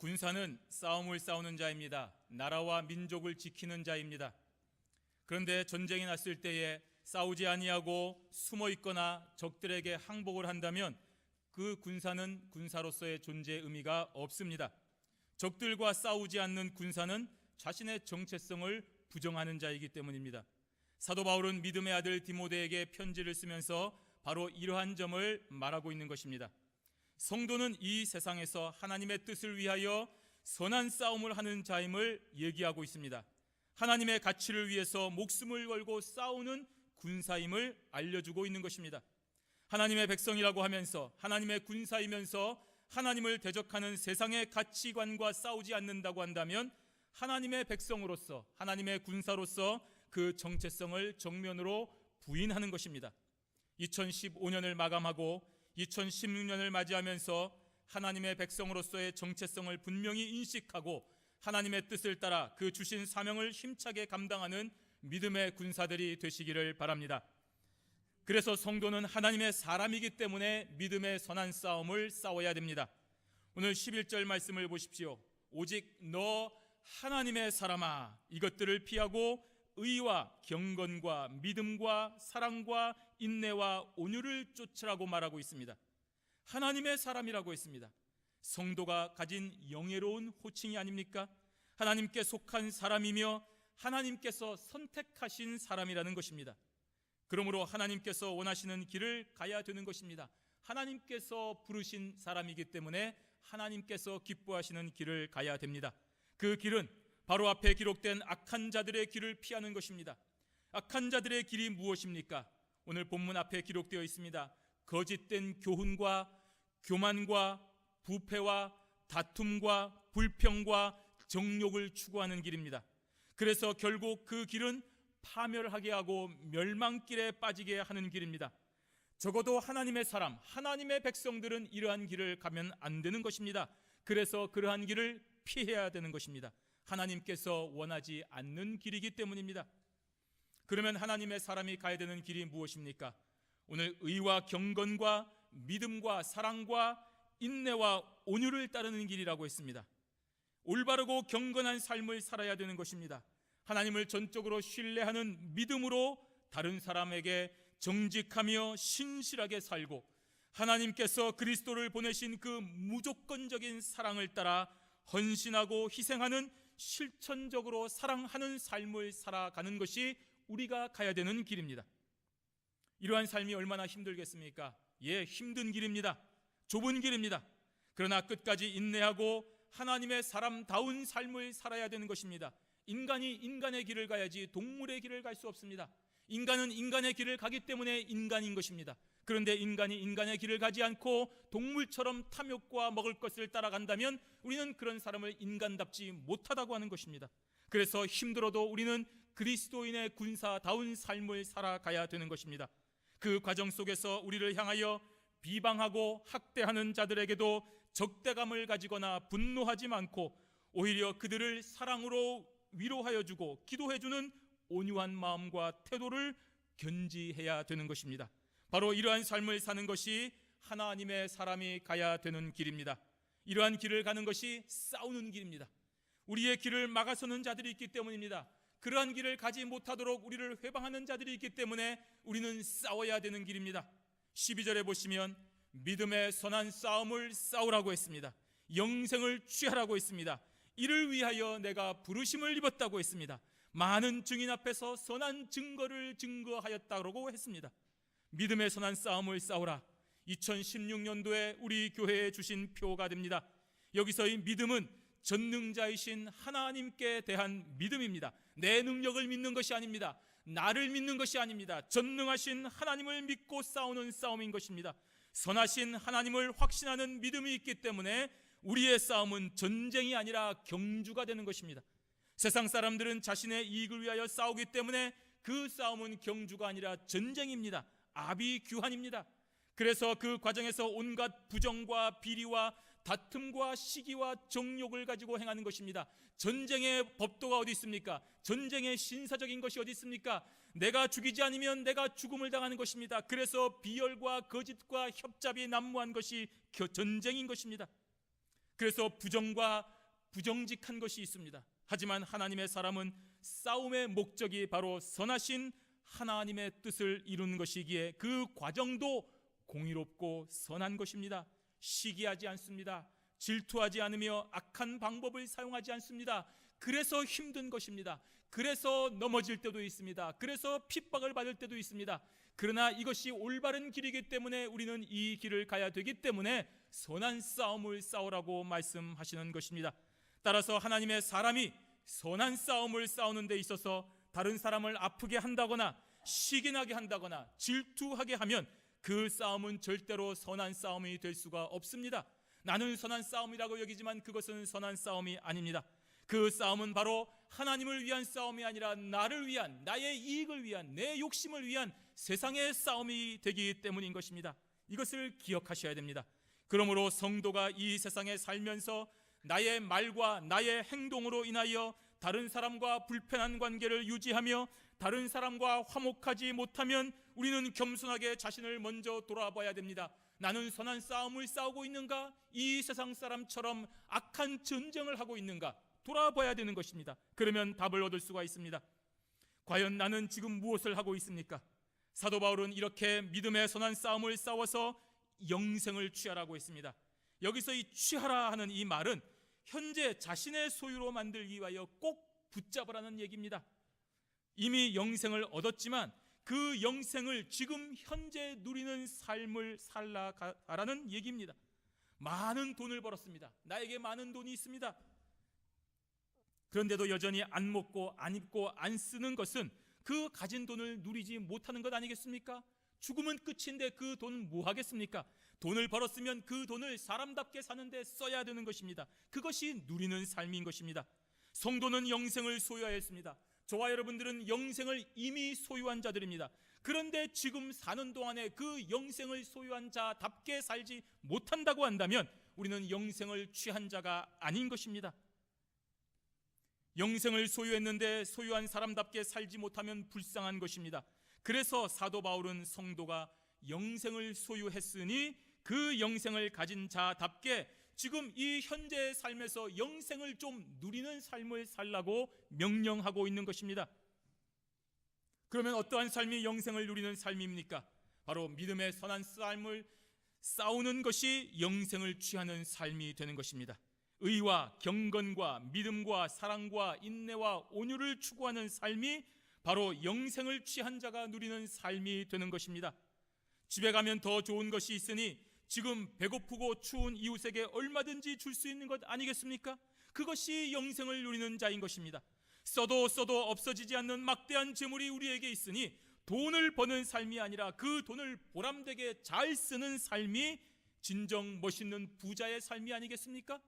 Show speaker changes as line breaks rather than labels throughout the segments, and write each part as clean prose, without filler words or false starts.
군사는 싸움을 싸우는 자입니다. 나라와 민족을 지키는 자입니다. 그런데 전쟁이 났을 때에 싸우지 아니하고 숨어 있거나 적들에게 항복을 한다면 그 군사는 군사로서의 존재 의미가 없습니다. 적들과 싸우지 않는 군사는 자신의 정체성을 부정하는 자이기 때문입니다. 사도 바울은 믿음의 아들 디모데에게 편지를 쓰면서 바로 이러한 점을 말하고 있는 것입니다. 성도는 이 세상에서 하나님의 뜻을 위하여 선한 싸움을 하는 자임을 얘기하고 있습니다. 하나님의 가치를 위해서 목숨을 걸고 싸우는 군사임을 알려주고 있는 것입니다. 하나님의 백성이라고 하면서 하나님의 군사이면서 하나님을 대적하는 세상의 가치관과 싸우지 않는다고 한다면 하나님의 백성으로서 하나님의 군사로서 그 정체성을 정면으로 부인하는 것입니다. 2015년을 마감하고 2016년을 맞이하면서 하나님의 백성으로서의 정체성을 분명히 인식하고 하나님의 뜻을 따라 그 주신 사명을 힘차게 감당하는 믿음의 군사들이 되시기를 바랍니다. 그래서 성도는 하나님의 사람이기 때문에 믿음의 선한 싸움을 싸워야 됩니다. 오늘 11절 말씀을 보십시오. 오직 너 하나님의 사람아, 이것들을 피하고 의와 경건과 믿음과 사랑과 인내와 온유를 쫓으라고 말하고 있습니다. 하나님의 사람이라고 했습니다. 성도가 가진 영예로운 호칭이 아닙니까? 하나님께 속한 사람이며 하나님께서 선택하신 사람이라는 것입니다. 그러므로 하나님께서 원하시는 길을 가야 되는 것입니다. 하나님께서 부르신 사람이기 때문에 하나님께서 기뻐하시는 길을 가야 됩니다. 그 길은 바로 앞에 기록된 악한 자들의 길을 피하는 것입니다. 악한 자들의 길이 무엇입니까? 오늘 본문 앞에 기록되어 있습니다. 거짓된 교훈과 교만과 부패와 다툼과 불평과 정욕을 추구하는 길입니다. 그래서 결국 그 길은 파멸하게 하고 멸망길에 빠지게 하는 길입니다. 적어도 하나님의 사람, 하나님의 백성들은 이러한 길을 가면 안 되는 것입니다. 그래서 그러한 길을 피해야 되는 것입니다. 하나님께서 원하지 않는 길이기 때문입니다. 그러면 하나님의 사람이 가야 되는 길이 무엇입니까? 오늘 의와 경건과 믿음과 사랑과 인내와 온유를 따르는 길이라고 했습니다. 올바르고 경건한 삶을 살아야 되는 것입니다. 하나님을 전적으로 신뢰하는 믿음으로 다른 사람에게 정직하며 신실하게 살고 하나님께서 그리스도를 보내신 그 무조건적인 사랑을 따라 헌신하고 희생하는 실천적으로 사랑하는 삶을 살아가는 것이 우리가 가야 되는 길입니다. 이러한 삶이 얼마나 힘들겠습니까? 힘든 길입니다. 좁은 길입니다. 그러나 끝까지 인내하고 하나님의 사람다운 삶을 살아야 되는 것입니다. 인간이 인간의 길을 가야지 동물의 길을 갈 수 없습니다. 인간은 인간의 길을 가기 때문에 인간인 것입니다. 그런데 인간이 인간의 길을 가지 않고 동물처럼 탐욕과 먹을 것을 따라간다면 우리는 그런 사람을 인간답지 못하다고 하는 것입니다. 그래서 힘들어도 우리는 그리스도인의 군사다운 삶을 살아가야 되는 것입니다. 그 과정 속에서 우리를 향하여 비방하고 학대하는 자들에게도 적대감을 가지거나 분노하지 않고 오히려 그들을 사랑으로 위로하여 주고 기도해 주는 온유한 마음과 태도를 견지해야 되는 것입니다. 바로 이러한 삶을 사는 것이 하나님의 사람이 가야 되는 길입니다. 이러한 길을 가는 것이 싸우는 길입니다. 우리의 길을 막아서는 자들이 있기 때문입니다. 그러한 길을 가지 못하도록 우리를 회방하는 자들이 있기 때문에 우리는 싸워야 되는 길입니다. 12절에 보시면 믿음의 선한 싸움을 싸우라고 했습니다. 영생을 취하라고 했습니다. 이를 위하여 내가 부르심을 입었다고 했습니다. 많은 증인 앞에서 선한 증거를 증거하였다고 했습니다. 믿음의 선한 싸움을 싸우라. 2016년도에 우리 교회에 주신 표가 됩니다. 여기서의 믿음은 전능자이신 하나님께 대한 믿음입니다. 내 능력을 믿는 것이 아닙니다. 나를 믿는 것이 아닙니다. 전능하신 하나님을 믿고 싸우는 싸움인 것입니다. 선하신 하나님을 확신하는 믿음이 있기 때문에 우리의 싸움은 전쟁이 아니라 경주가 되는 것입니다. 세상 사람들은 자신의 이익을 위하여 싸우기 때문에 그 싸움은 경주가 아니라 전쟁입니다. 아비규환입니다. 그래서 그 과정에서 온갖 부정과 비리와 다툼과 시기와 정욕을 가지고 행하는 것입니다. 전쟁의 법도가 어디 있습니까? 전쟁의 신사적인 것이 어디 있습니까? 내가 죽이지 않으면 내가 죽음을 당하는 것입니다. 그래서 비열과 거짓과 협잡이 난무한 것이 전쟁인 것입니다. 그래서 부정과 부정직한 것이 있습니다. 하지만 하나님의 사람은 싸움의 목적이 바로 선하신 하나님의 뜻을 이루는 것이기에 그 과정도 공의롭고 선한 것입니다. 시기하지 않습니다. 질투하지 않으며 악한 방법을 사용하지 않습니다. 그래서 힘든 것입니다. 그래서 넘어질 때도 있습니다. 그래서 핍박을 받을 때도 있습니다. 그러나 이것이 올바른 길이기 때문에 우리는 이 길을 가야 되기 때문에 선한 싸움을 싸우라고 말씀하시는 것입니다. 따라서 하나님의 사람이 선한 싸움을 싸우는 데 있어서 다른 사람을 아프게 한다거나 시기나게 한다거나 질투하게 하면 그 싸움은 절대로 선한 싸움이 될 수가 없습니다. 나는 선한 싸움이라고 여기지만 그것은 선한 싸움이 아닙니다. 그 싸움은 바로 하나님을 위한 싸움이 아니라 나를 위한, 나의 이익을 위한, 내 욕심을 위한 세상의 싸움이 되기 때문인 것입니다. 이것을 기억하셔야 됩니다. 그러므로 성도가 이 세상에 살면서 나의 말과 나의 행동으로 인하여 다른 사람과 불편한 관계를 유지하며 다른 사람과 화목하지 못하면 우리는 겸손하게 자신을 먼저 돌아봐야 됩니다. 나는 선한 싸움을 싸우고 있는가? 이 세상 사람처럼 악한 전쟁을 하고 있는가? 돌아봐야 되는 것입니다. 그러면 답을 얻을 수가 있습니다. 과연 나는 지금 무엇을 하고 있습니까? 사도 바울은 이렇게 믿음의 선한 싸움을 싸워서 영생을 취하라고 했습니다. 여기서 이 취하라 하는 이 말은 현재 자신의 소유로 만들기 위하여 꼭 붙잡으라는 얘기입니다. 이미 영생을 얻었지만 그 영생을 지금 현재 누리는 삶을 살아가라는 얘기입니다. 많은 돈을 벌었습니다. 나에게 많은 돈이 있습니다. 그런데도 여전히 안 먹고 안 입고 안 쓰는 것은 그 가진 돈을 누리지 못하는 것 아니겠습니까? 죽으면 끝인데 그 돈 뭐 하겠습니까? 돈을 벌었으면 그 돈을 사람답게 사는데 써야 되는 것입니다. 그것이 누리는 삶인 것입니다. 성도는 영생을 소유하였습니다. 저와 여러분들은 영생을 이미 소유한 자들입니다. 그런데 지금 사는 동안에 그 영생을 소유한 자답게 살지 못한다고 한다면 우리는 영생을 취한 자가 아닌 것입니다. 영생을 소유했는데 소유한 사람답게 살지 못하면 불쌍한 것입니다. 그래서 사도 바울은 성도가 영생을 소유했으니 그 영생을 가진 자답게 지금 이 현재의 삶에서 영생을 좀 누리는 삶을 살라고 명령하고 있는 것입니다. 그러면 어떠한 삶이 영생을 누리는 삶입니까? 바로 믿음의 선한 삶을 싸우는 것이 영생을 취하는 삶이 되는 것입니다. 의와 경건과 믿음과 사랑과 인내와 온유를 추구하는 삶이 바로 영생을 취한 자가 누리는 삶이 되는 것입니다. 집에 가면 더 좋은 것이 있으니 지금 배고프고 추운 이웃에게 얼마든지 줄 수 있는 것 아니겠습니까? 그것이 영생을 누리는 자인 것입니다. 써도 없어지지 않는 막대한 재물이 우리에게 있으니 돈을 버는 삶이 아니라 그 돈을 보람되게 잘 쓰는 삶이 진정 멋있는 부자의 삶이 아니겠습니까?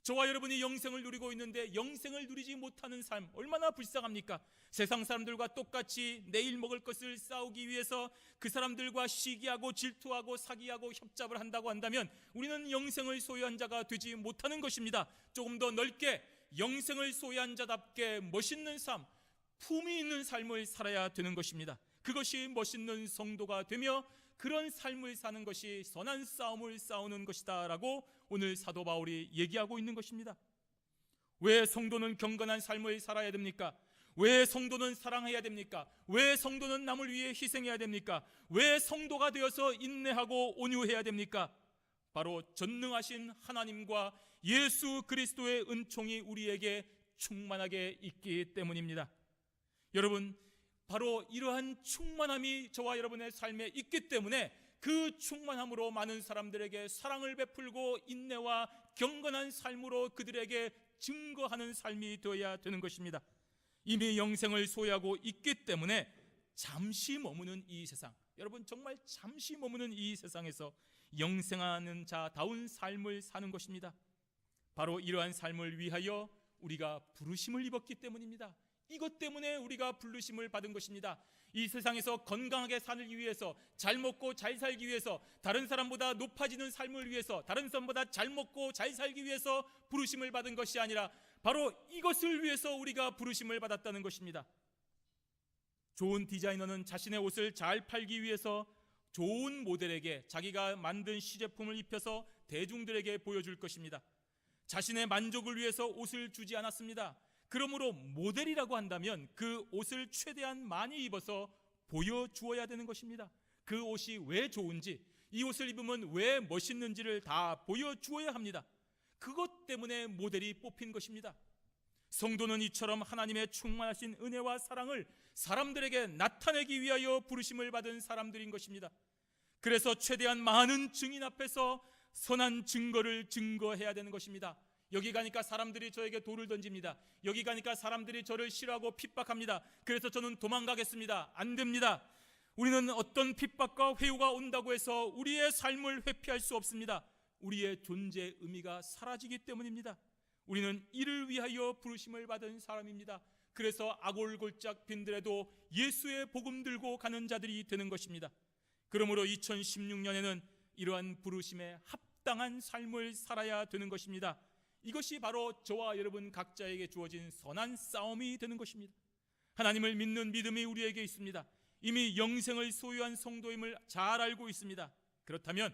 저와 여러분이 영생을 누리고 있는데 영생을 누리지 못하는 삶 얼마나 불쌍합니까? 세상 사람들과 똑같이 내일 먹을 것을 싸우기 위해서 그 사람들과 시기하고 질투하고 사기하고 협잡을 한다고 한다면 우리는 영생을 소유한 자가 되지 못하는 것입니다. 조금 더 넓게 영생을 소유한 자답게 멋있는 삶, 품이 있는 삶을 살아야 되는 것입니다. 그것이 멋있는 성도가 되며 그런 삶을 사는 것이 선한 싸움을 싸우는 것이다 라고 오늘 사도 바울이 얘기하고 있는 것입니다. 왜 성도는 경건한 삶을 살아야 됩니까? 왜 성도는 사랑해야 됩니까? 왜 성도는 남을 위해 희생해야 됩니까? 왜 성도가 되어서 인내하고 온유해야 됩니까? 바로 전능하신 하나님과 예수 그리스도의 은총이 우리에게 충만하게 있기 때문입니다. 여러분, 바로 이러한 충만함이 저와 여러분의 삶에 있기 때문에 그 충만함으로 많은 사람들에게 사랑을 베풀고 인내와 경건한 삶으로 그들에게 증거하는 삶이 되어야 되는 것입니다. 이미 영생을 소유하고 있기 때문에 잠시 머무는 이 세상, 여러분 정말 잠시 머무는 이 세상에서 영생하는 자다운 삶을 사는 것입니다. 바로 이러한 삶을 위하여 우리가 부르심을 입었기 때문입니다. 이것 때문에 우리가 부르심을 받은 것입니다. 이 세상에서 건강하게 살기 위해서, 잘 먹고 잘 살기 위해서, 다른 사람보다 높아지는 삶을 위해서, 다른 사람보다 잘 먹고 잘 살기 위해서 부르심을 받은 것이 아니라 바로 이것을 위해서 우리가 부르심을 받았다는 것입니다. 좋은 디자이너는 자신의 옷을 잘 팔기 위해서 좋은 모델에게 자기가 만든 시제품을 입혀서 대중들에게 보여줄 것입니다. 자신의 만족을 위해서 옷을 주지 않았습니다. 그러므로 모델이라고 한다면 그 옷을 최대한 많이 입어서 보여주어야 되는 것입니다. 그 옷이 왜 좋은지, 이 옷을 입으면 왜 멋있는지를 다 보여주어야 합니다. 그것 때문에 모델이 뽑힌 것입니다. 성도는 이처럼 하나님의 충만하신 은혜와 사랑을 사람들에게 나타내기 위하여 부르심을 받은 사람들인 것입니다. 그래서 최대한 많은 증인 앞에서 선한 증거를 증거해야 되는 것입니다. 여기 가니까 사람들이 저에게 돌을 던집니다. 여기 가니까 사람들이 저를 싫어하고 핍박합니다. 그래서 저는 도망가겠습니다. 안 됩니다. 우리는 어떤 핍박과 회유가 온다고 해서 우리의 삶을 회피할 수 없습니다. 우리의 존재의 의미가 사라지기 때문입니다. 우리는 이를 위하여 부르심을 받은 사람입니다. 그래서 아골골짝 빈들에도 예수의 복음 들고 가는 자들이 되는 것입니다. 그러므로 2016년에는 이러한 부르심에 합당한 삶을 살아야 되는 것입니다. 이것이 바로 저와 여러분 각자에게 주어진 선한 싸움이 되는 것입니다. 하나님을 믿는 믿음이 우리에게 있습니다. 이미 영생을 소유한 성도임을 잘 알고 있습니다. 그렇다면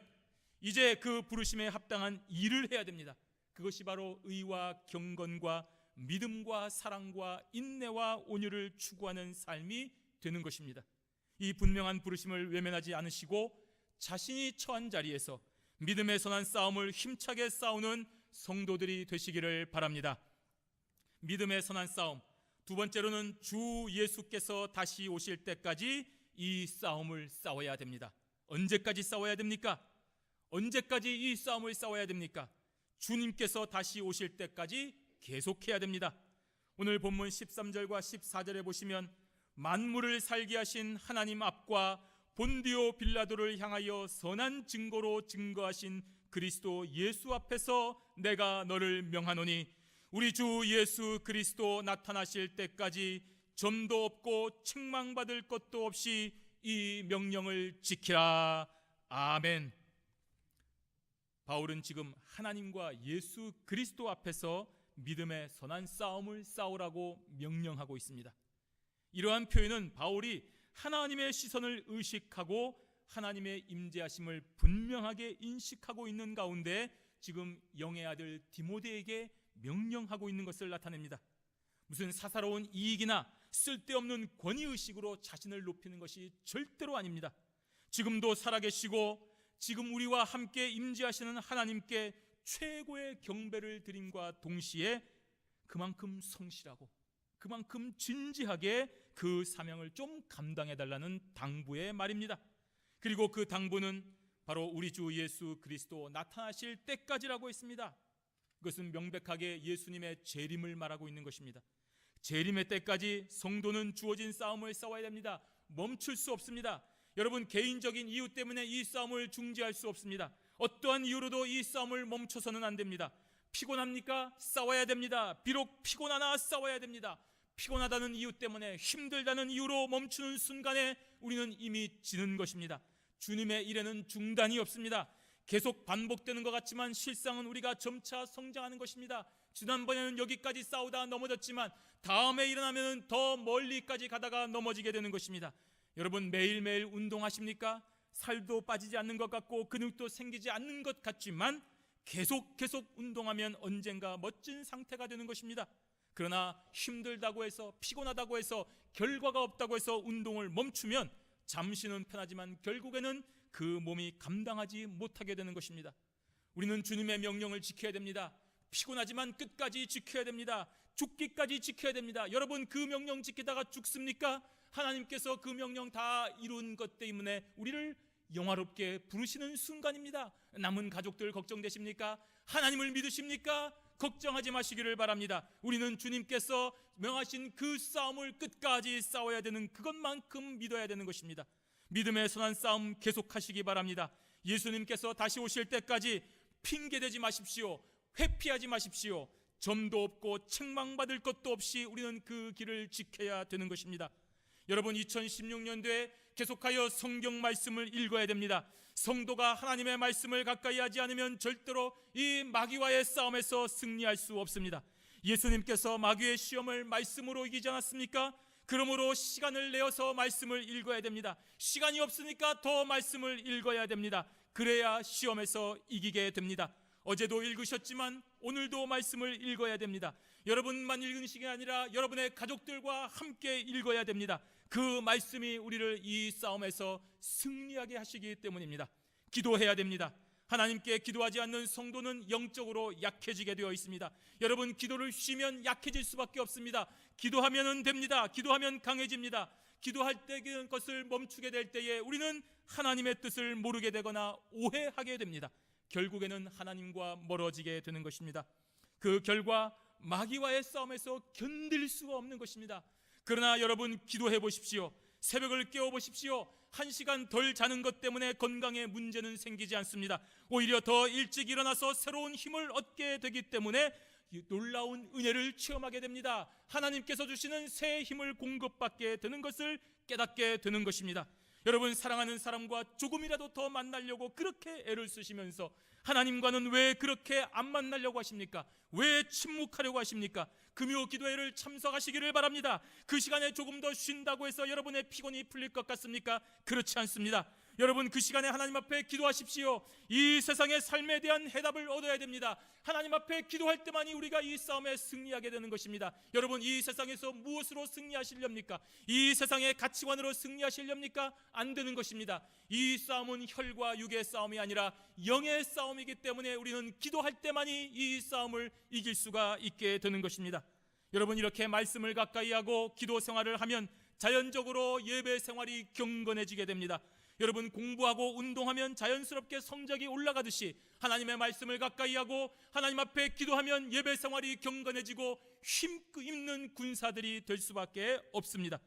이제 그 부르심에 합당한 일을 해야 됩니다. 그것이 바로 의와 경건과 믿음과 사랑과 인내와 온유를 추구하는 삶이 되는 것입니다. 이 분명한 부르심을 외면하지 않으시고 자신이 처한 자리에서 믿음의 선한 싸움을 힘차게 싸우는 성도들이 되시기를 바랍니다. 믿음의 선한 싸움, 두 번째로는 주 예수께서 다시 오실 때까지 이 싸움을 싸워야 됩니다. 언제까지 싸워야 됩니까? 언제까지 이 싸움을 싸워야 됩니까? 주님께서 다시 오실 때까지 계속해야 됩니다. 오늘 본문 13절과 14절에 보시면 만물을 살게 하신 하나님 앞과 본디오 빌라도를 향하여 선한 증거로 증거하신 그리스도 예수 앞에서 내가 너를 명하노니 우리 주 예수 그리스도 나타나실 때까지 점도 없고 책망받을 것도 없이 이 명령을 지키라. 아멘. 바울은 지금 하나님과 예수 그리스도 앞에서 믿음의 선한 싸움을 싸우라고 명령하고 있습니다. 이러한 표현은 바울이 하나님의 시선을 의식하고 하나님의 임재하심을 분명하게 인식하고 있는 가운데 지금 영의 아들 디모데에게 명령하고 있는 것을 나타냅니다. 무슨 사사로운 이익이나 쓸데없는 권위의식으로 자신을 높이는 것이 절대로 아닙니다. 지금도 살아계시고 지금 우리와 함께 임재하시는 하나님께 최고의 경배를 드림과 동시에 그만큼 성실하고 그만큼 진지하게 그 사명을 좀 감당해달라는 당부의 말입니다. 그리고 그 당부는 바로 우리 주 예수 그리스도 나타나실 때까지라고 했습니다. 그것은 명백하게 예수님의 재림을 말하고 있는 것입니다. 재림의 때까지 성도는 주어진 싸움을 싸워야 됩니다. 멈출 수 없습니다. 여러분, 개인적인 이유 때문에 이 싸움을 중지할 수 없습니다. 어떠한 이유로도 이 싸움을 멈춰서는 안 됩니다. 피곤합니까? 싸워야 됩니다. 비록 피곤하나 싸워야 됩니다. 피곤하다는 이유 때문에, 힘들다는 이유로 멈추는 순간에 우리는 이미 지는 것입니다. 주님의 일에는 중단이 없습니다. 계속 반복되는 것 같지만 실상은 우리가 점차 성장하는 것입니다. 지난번에는 여기까지 싸우다 넘어졌지만 다음에 일어나면 더 멀리까지 가다가 넘어지게 되는 것입니다. 여러분, 매일매일 운동하십니까? 살도 빠지지 않는 것 같고 근육도 생기지 않는 것 같지만 계속 운동하면 언젠가 멋진 상태가 되는 것입니다. 그러나 힘들다고 해서, 피곤하다고 해서, 결과가 없다고 해서 운동을 멈추면 잠시는 편하지만 결국에는 그 몸이 감당하지 못하게 되는 것입니다. 우리는 주님의 명령을 지켜야 됩니다. 피곤하지만 끝까지 지켜야 됩니다. 죽기까지 지켜야 됩니다. 여러분, 그 명령 지키다가 죽습니까? 하나님께서 그 명령 다 이룬 것 때문에 우리를 영화롭게 부르시는 순간입니다. 남은 가족들 걱정되십니까? 하나님을 믿으십니까? 걱정하지 마시기를 바랍니다. 우리는 주님께서 명하신 그 싸움을 끝까지 싸워야 되는 그것만큼 믿어야 되는 것입니다. 믿음의 선한 싸움 계속하시기 바랍니다. 예수님께서 다시 오실 때까지 핑계대지 마십시오. 회피하지 마십시오. 점도 없고 책망받을 것도 없이 우리는 그 길을 지켜야 되는 것입니다. 여러분, 2016년도에 계속하여 성경 말씀을 읽어야 됩니다. 성도가 하나님의 말씀을 가까이 하지 않으면 절대로 이 마귀와의 싸움에서 승리할 수 없습니다. 예수님께서 마귀의 시험을 말씀으로 이기지 않았습니까? 그러므로 시간을 내어서 말씀을 읽어야 됩니다. 시간이 없으니까 더 말씀을 읽어야 됩니다. 그래야 시험에서 이기게 됩니다. 어제도 읽으셨지만 오늘도 말씀을 읽어야 됩니다. 여러분만 읽는 시간이 아니라 여러분의 가족들과 함께 읽어야 됩니다. 그 말씀이 우리를 이 싸움에서 승리하게 하시기 때문입니다. 기도해야 됩니다. 하나님께 기도하지 않는 성도는 영적으로 약해지게 되어 있습니다. 여러분, 기도를 쉬면 약해질 수밖에 없습니다. 기도하면 됩니다. 기도하면 강해집니다. 기도할 때 것을 멈추게 될 때에 우리는 하나님의 뜻을 모르게 되거나 오해하게 됩니다. 결국에는 하나님과 멀어지게 되는 것입니다. 그 결과 마귀와의 싸움에서 견딜 수가 없는 것입니다. 그러나 여러분, 기도해 보십시오. 새벽을 깨워 보십시오. 1시간 덜 자는 것 때문에 건강에 문제는 생기지 않습니다. 오히려 더 일찍 일어나서 새로운 힘을 얻게 되기 때문에 놀라운 은혜를 체험하게 됩니다. 하나님께서 주시는 새 힘을 공급받게 되는 것을 깨닫게 되는 것입니다. 여러분, 사랑하는 사람과 조금이라도 더 만나려고 그렇게 애를 쓰시면서 하나님과는 왜 그렇게 안 만나려고 하십니까? 왜 침묵하려고 하십니까? 금요 기도회를 참석하시기를 바랍니다. 그 시간에 조금 더 쉰다고 해서 여러분의 피곤이 풀릴 것 같습니까? 그렇지 않습니다. 여러분, 그 시간에 하나님 앞에 기도하십시오. 이 세상의 삶에 대한 해답을 얻어야 됩니다. 하나님 앞에 기도할 때만이 우리가 이 싸움에 승리하게 되는 것입니다. 여러분, 이 세상에서 무엇으로 승리하시렵니까? 이 세상의 가치관으로 승리하시렵니까? 안 되는 것입니다. 이 싸움은 혈과 육의 싸움이 아니라 영의 싸움이기 때문에 우리는 기도할 때만이 이 싸움을 이길 수가 있게 되는 것입니다. 여러분, 이렇게 말씀을 가까이 하고 기도 생활을 하면 자연적으로 예배 생활이 경건해지게 됩니다. 여러분, 공부하고 운동하면 자연스럽게 성적이 올라가듯이 하나님의 말씀을 가까이 하고 하나님 앞에 기도하면 예배 생활이 경건해지고 힘있는 군사들이 될 수밖에 없습니다.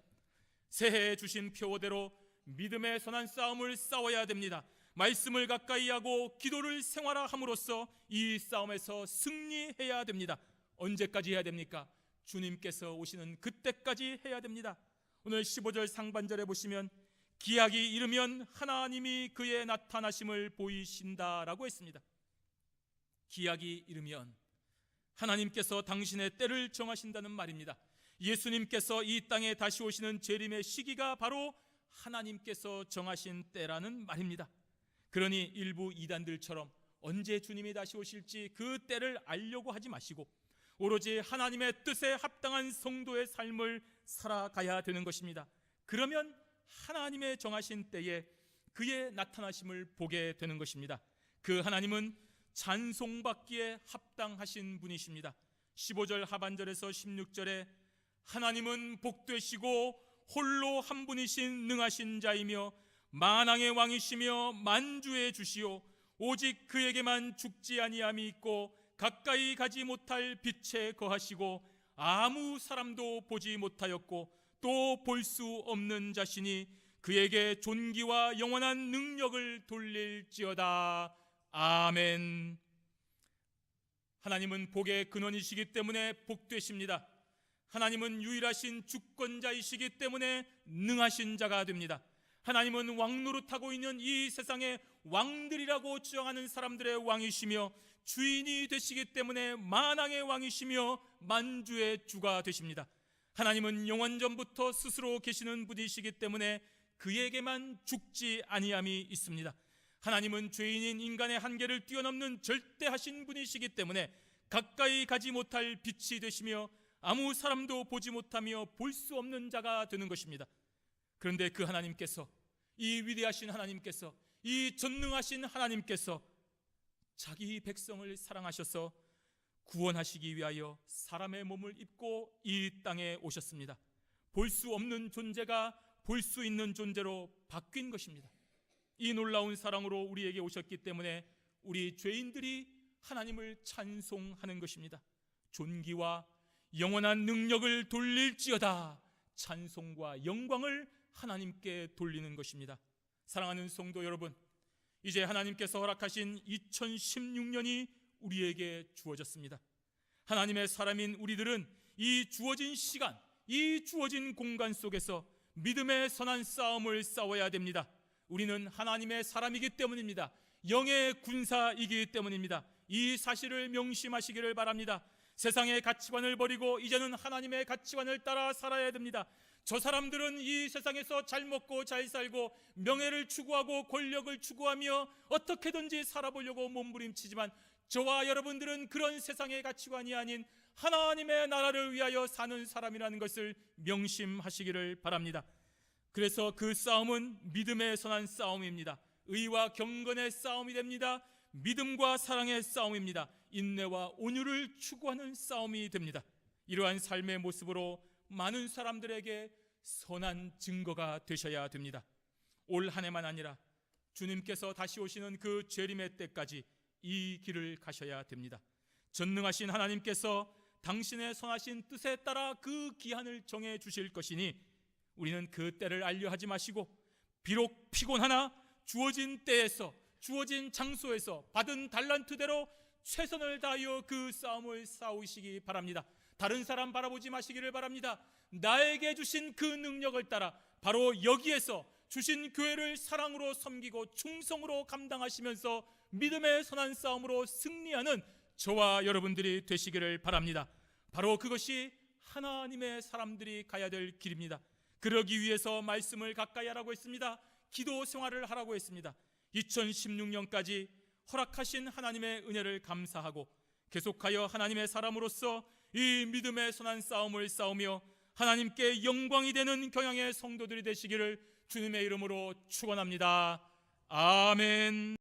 새해에 주신 표어대로 믿음의 선한 싸움을 싸워야 됩니다. 말씀을 가까이 하고 기도를 생활함으로써 이 싸움에서 승리해야 됩니다. 언제까지 해야 됩니까? 주님께서 오시는 그때까지 해야 됩니다. 오늘 15절 상반절에 보시면 기약이 이르면 하나님이 그의 나타나심을 보이신다라고 했습니다. 기약이 이르면 하나님께서 당신의 때를 정하신다는 말입니다. 예수님께서 이 땅에 다시 오시는 재림의 시기가 바로 하나님께서 정하신 때라는 말입니다. 그러니 일부 이단들처럼 언제 주님이 다시 오실지 그 때를 알려고 하지 마시고 오로지 하나님의 뜻에 합당한 성도의 삶을 살아가야 되는 것입니다. 그러면 하나님의 정하신 때에 그의 나타나심을 보게 되는 것입니다. 그 하나님은 찬송받기에 합당하신 분이십니다. 15절 하반절에서 16절에 하나님은 복되시고 홀로 한 분이신 능하신 자이며 만왕의 왕이시며 만주의 주시오 오직 그에게만 죽지 아니함이 있고 가까이 가지 못할 빛에 거하시고 아무 사람도 보지 못하였고 또 볼 수 없는 자신이 그에게 존귀와 영원한 능력을 돌릴지어다. 아멘. 하나님은 복의 근원이시기 때문에 복되십니다. 하나님은 유일하신 주권자이시기 때문에 능하신 자가 됩니다. 하나님은 왕노릇하고 있는 이 세상의 왕들이라고 주장하는 사람들의 왕이시며 주인이 되시기 때문에 만왕의 왕이시며 만주의 주가 되십니다. 하나님은 영원전부터 스스로 계시는 분이시기 때문에 그에게만 죽지 아니함이 있습니다. 하나님은 죄인인 인간의 한계를 뛰어넘는 절대하신 분이시기 때문에 가까이 가지 못할 빛이 되시며 아무 사람도 보지 못하며 볼 수 없는 자가 되는 것입니다. 그런데 그 하나님께서, 이 위대하신 하나님께서, 이 전능하신 하나님께서 자기 백성을 사랑하셔서 구원하시기 위하여 사람의 몸을 입고 이 땅에 오셨습니다. 볼 수 없는 존재가 볼 수 있는 존재로 바뀐 것입니다. 이 놀라운 사랑으로 우리에게 오셨기 때문에 우리 죄인들이 하나님을 찬송하는 것입니다. 존귀와 영원한 능력을 돌릴지어다. 찬송과 영광을 하나님께 돌리는 것입니다. 사랑하는 성도 여러분, 이제 하나님께서 허락하신 2016년이 우리에게 주어졌습니다. 하나님의 사람인 우리들은 이 주어진 시간, 이 주어진 공간 속에서 믿음의 선한 싸움을 싸워야 됩니다. 우리는 하나님의 사람이기 때문입니다. 영의 군사이기 때문입니다. 이 사실을 명심하시기를 바랍니다. 세상의 가치관을 버리고 이제는 하나님의 가치관을 따라 살아야 됩니다. 저 사람들은 이 세상에서 잘 먹고 잘 살고 명예를 추구하고 권력을 추구하며 어떻게든지 살아보려고 몸부림치지만 저와 여러분들은 그런 세상의 가치관이 아닌 하나님의 나라를 위하여 사는 사람이라는 것을 명심하시기를 바랍니다. 그래서 그 싸움은 믿음에 선한 싸움입니다. 의와 경건의 싸움이 됩니다. 믿음과 사랑의 싸움입니다. 인내와 온유를 추구하는 싸움이 됩니다. 이러한 삶의 모습으로 많은 사람들에게 선한 증거가 되셔야 됩니다. 올 한 해만 아니라 주님께서 다시 오시는 그 재림의 때까지 이 길을 가셔야 됩니다. 전능하신 하나님께서 당신의 선하신 뜻에 따라 그 기한을 정해 주실 것이니 우리는 그 때를 알려하지 마시고 비록 피곤하나 주어진 때에서 주어진 장소에서 받은 달란트대로 최선을 다하여 그 싸움을 싸우시기 바랍니다. 다른 사람 바라보지 마시기를 바랍니다. 나에게 주신 그 능력을 따라 바로 여기에서 주신 교회를 사랑으로 섬기고 충성으로 감당하시면서 믿음의 선한 싸움으로 승리하는 저와 여러분들이 되시기를 바랍니다. 바로 그것이 하나님의 사람들이 가야 될 길입니다. 그러기 위해서 말씀을 가까이 하라고 했습니다. 기도 생활을 하라고 했습니다. 2016년까지 허락하신 하나님의 은혜를 감사하고 계속하여 하나님의 사람으로서 이 믿음의 선한 싸움을 싸우며 하나님께 영광이 되는 경향의 성도들이 되시기를 주님의 이름으로 축원합니다. 아멘.